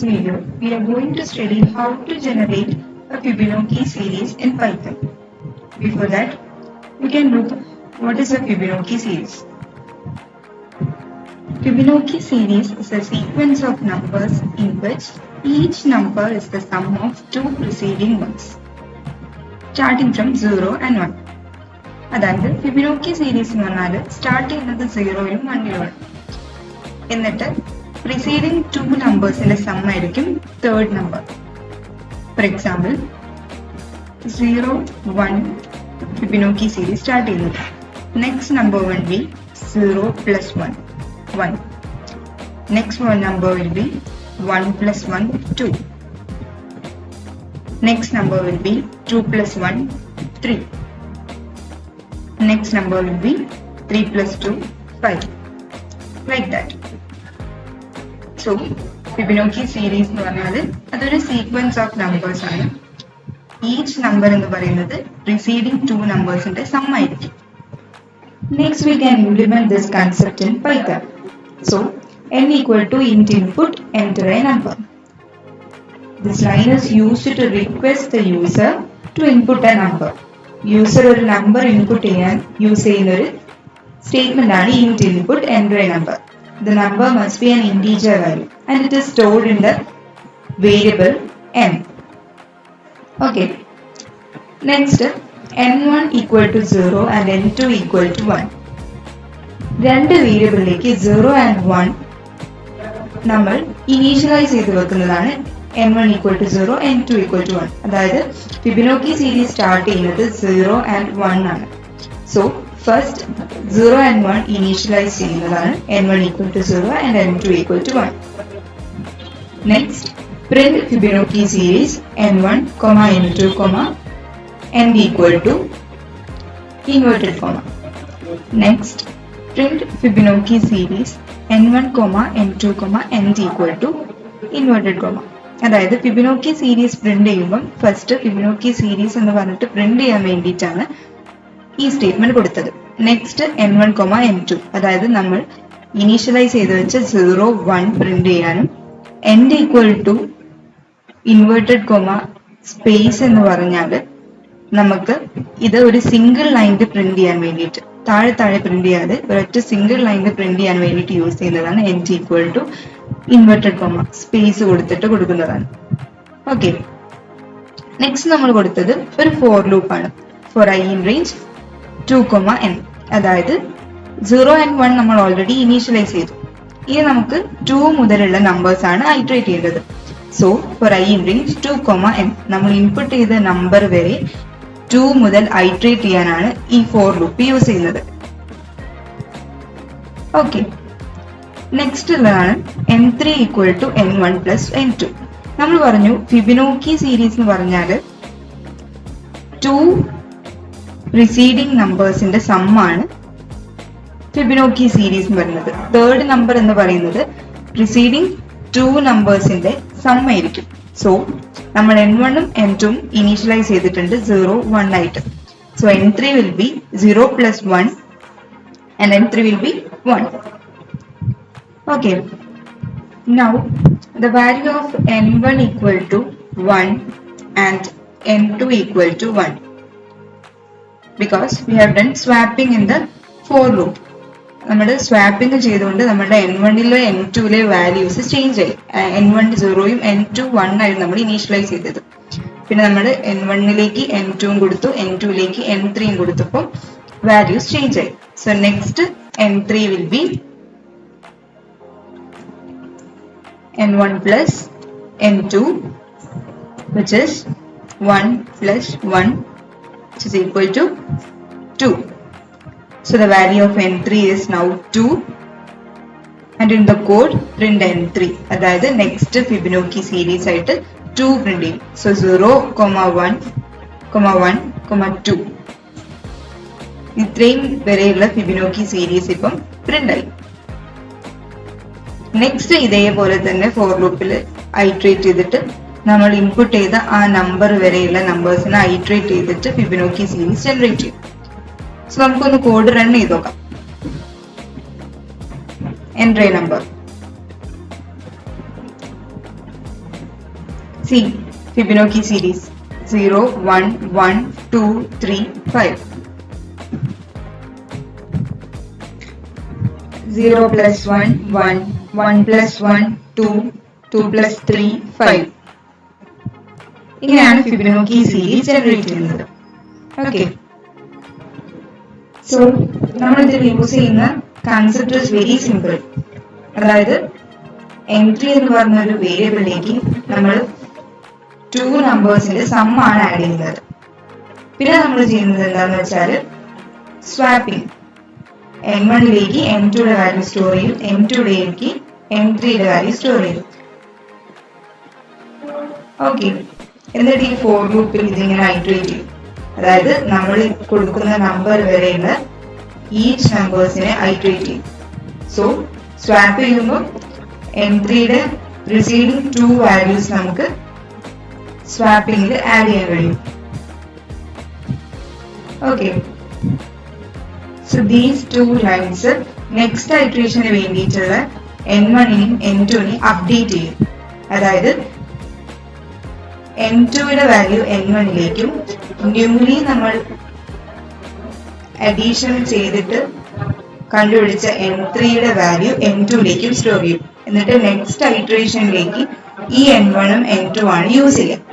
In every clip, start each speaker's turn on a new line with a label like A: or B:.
A: video, we are going to study how to generate a Fibonacci series in Python. Before that, we can look what is a Fibonacci series. Fibonacci series is a sequence of numbers in which each number is the sum of two preceding ones, starting from 0 and 1. അതായത് Fibonacci series എന്ന് പറഞ്ഞാൽ start ചെയ്യുന്നത് 0യിലും 1യിലുമാണ്. എന്നിട്ട് preceding two numbers sum ആയിരിക്കും third number. For example, 0, 1 Fibonacci series start ചെയ്യുന്നത്. Next number will be 0 plus 1, 1. Next one number will be 1 plus 1, 2. Next number will be 2 plus 1, 3. Next number will be 3 plus 2, 5. Like that. So, Fibonacci series എന്ന് പറഞ്ഞാൽ അതൊരു sequence of numbers ആണ്. Each number എന്ന് പറയുന്നത് preceding two നമ്പേഴ്സിന്റെ some ആയിരിക്കും. Next we can implement this concept in Python. So, n equal to int input, enter a number. This line is used to request the user to input a number. User ഒരു number input ചെയ്യാൻ use ചെയ്യുന്ന ഒരു statement ആണ് int input, enter a number. The number must be an integer value and it is stored in the variable n. Okay. Next, n1 equal to 0 and n2 equal to 1. രണ്ട് വേരിയബിളിലേക്ക് 0 and 1 നമ്മൾ initialise ചെയ്ത് വെക്കുന്നതാണ് n1 equal to 0, n2 equal to 1. അതായത് Fibonacci series start ചെയ്യുന്നത് 0 and 1 ആണ്. So, first 0 and 1 initialize ചെയ്യുന്നതാണ് n1 equal to 0 and n2 equal to 1. Next, print Fibonacci series n1, n2, n equal to inverted comma. Next, print Fibonacci series n1, n2, n equal to inverted comma. അതായത് Fibonacci series print ചെയ്യുമ്പോൾ first Fibonacci series എന്ന് പറഞ്ഞിട്ട് print ചെയ്യാൻ വേണ്ടിയിട്ടാണ് ഈ statement കൊടുത്തത്. Next n1, n2 അതായത് നമ്മൾ ഇനീഷ്യലൈസ് ചെയ്ത് വെച്ച 0, 1 പ്രിന്റ് ചെയ്യാനും n equal to inverted comma space എന്ന് പറഞ്ഞാൽ നമുക്ക് ഇത് ഒരു സിംഗിൾ ലൈനിൽ പ്രിന്റ് ചെയ്യാൻ വേണ്ടിയിട്ട് താഴെ പ്രിന്റ് ചെയ്യാതെ ഒരൊറ്റ സിംഗിൾ ലൈനിൽ പ്രിന്റ് ചെയ്യാൻ വേണ്ടിയിട്ട് യൂസ് ചെയ്യുന്നതാണ് n equal to inverted comma space കൊടുത്തിട്ട് കൊടുക്കുന്നതാണ്. ഓക്കെ, നെക്സ്റ്റ് നമ്മൾ കൊടുത്തത് ഒരു ഫോർ ലൂപ്പ് ആണ്. For i in range 2, n. അതായത് 0 and 1 നമ്മൾ ഓൾറെഡി ഇനീഷ്യലൈസ് ചെയ്തു. ഇനി നമുക്ക് 2 മുതലുള്ള നമ്പേഴ്സ് ആണ് ഐറ്ററേറ്റ് ചെയ്യേണ്ടത്. So for i in range 2, n നമ്മൾ ഇൻപുട്ട് ചെയ്ത നമ്പർ വരെ 2 മുതൽ ഐറ്ററേറ്റ് ചെയ്യാനാണ് ഈ ഫോർ ലൂപ്പ് യൂസ് ചെയ്യുന്നത്. ഓക്കെ, നെക്സ്റ്റ് ഉള്ളതാണ് n3 equal to n1 plus n2. നമ്മൾ പറഞ്ഞു ഫിബൊനാച്ചി സീരീസ് എന്ന് പറഞ്ഞാൽ 2 preceding നമ്പേഴ്സിന്റെ സം ആണ് ഫിബൊനാച്ചി സീരീസ് എന്ന് പറയുന്നത്. തേർഡ് നമ്പർ എന്ന് പറയുന്നത് preceding 2 നമ്പേഴ്സിന്റെ സം ആയിരിക്കും. സോ നമ്മൾ n1 ഉം n2 ഉം ഇനീഷ്യലൈസ് ചെയ്തിട്ടുണ്ട് 0, 1 ആയിട്ട്. So n3 will be 0 plus 1 and n3 will be 1. Okay. Now the value of n1 equal to 1 and n2 equal to 1. Because we have done swapping in the for loop. നമ്മൾ swapping ചെയ്തുകൊണ്ട് നമ്മുടെ n1ലെ n2ലെ values change ആയി. n1 0യും n2 1 ആയിരുന്നു നമ്മൾ initialise ചെയ്തത്. പിന്നെ നമ്മൾ n1ലേക്ക് n2 കൊടുത്തു, n2ലേക്ക് n3 കൊടുത്തപ്പോൾ വാല്യൂസ് ചേഞ്ച് ആയി. So next n3 will be n1 plus n2 which is 1 plus 1 which is equal to 2. So the value of n3 is now 2 and in the code print n3. അതായത് next Fibonacci series ആയിട്ട് 2 print ചെയ്യും. So 0, 1, 1, 2 ഇത്രയും വരെയുള്ള Fibonacci series ഇപ്പം print ആയി. Next ഇതേപോലെ തന്നെ four ലൂപ്പിൽ ഐറ്ററേറ്റ് ചെയ്തിട്ട് നമ്മൾ ഇൻപുട്ട് ചെയ്ത ആ നമ്പർ വരെയുള്ള നമ്പേഴ്സിനെ ഐറ്ററേറ്റ് ചെയ്തിട്ട് ഫിബൊനാച്ചി സീരീസ് ജനറേറ്റ് ചെയ്യും. സോ നമുക്കൊന്ന് കോഡ് റൺ ചെയ്ത് നോക്കാം. enter a number. C. Fibonacci series 0, 1, 1, 2, 3, 5. 0 plus 1, 1, 1 plus 1, 2, 2 plus 3, 5. ഇങ്ങനെയാണ് ഫിബൊനാച്ചി സീരീസ് ജനറേറ്റ് ചെയ്യുന്നത്. ഓക്കെ, സോ നമ്മൾ ഇതിൽ യൂസ് ചെയ്യുന്ന കൺസെപ്റ്റ് ഇസ് വെരി സിമ്പിൾ. അതായത് എൻട്രി എന്ന് പറഞ്ഞ ഒരു വേരിയബിളിലേക്ക് നമ്മൾ 2 നമ്പേഴ്സിന്റെ സം ആണ് ആഡ് ചെയ്യുന്നത്. പിന്നെ നമ്മൾ ചെയ്യുന്നത് എന്താണെന്ന് വെച്ചാൽ സ്വാപ്പിംഗ്. n1ലേക്ക് n2യുടെ വാല്യൂ സ്റ്റോർ ചെയ്യും, n2യിലേക്ക് n3യുടെ വാല്യൂ സ്റ്റോർ ചെയ്യും. ഓക്കെ, എന്നിട്ട് ഈ ഫോർ ലൂപ്പിൽ ഇതിങ്ങനെ ഐറ്ററേറ്റ് ചെയ്യും. അതായത് നമ്മൾ കൊടുക്കുന്ന നമ്പർ വരെയുള്ള ഈച്ച് നമ്പേഴ്സിനെ ഐറ്ററേറ്റ് ചെയ്യും. സോ സ്വാപ്പ് ചെയ്യുമ്പോൾ n3യുടെ പ്രിസീഡിംഗ് 2 വാല്യൂസ് നമുക്ക് സ്വാപ്പിംഗിൽ ആഡ് ചെയ്യാൻ കഴിയും. Okay, so these 2 lines next ഐറ്ററേഷന് വേണ്ടിയിട്ടുള്ള n1നെയും n2നെയും അപ്ഡേറ്റ് ചെയ്യും. അതായത് n2യുടെ വാല്യൂ n1ലേക്കും ന്യൂലി നമ്മൾ അഡീഷൻ ചെയ്തിട്ട് കണ്ടുപിടിച്ച n3യുടെ വാല്യൂ n2ലേക്കും സ്റ്റോർ ചെയ്യും. എന്നിട്ട് നെക്സ്റ്റ് ഐറ്ററേഷനിലേക്ക് ഈ n1ഉം n2 ആണ് യൂസ് ചെയ്യുക.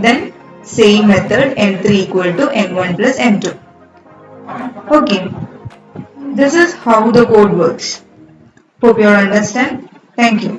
A: Then same method n3 equal to n1 plus n2. Okay, this is how the code works. Hope you all understand. Thank you.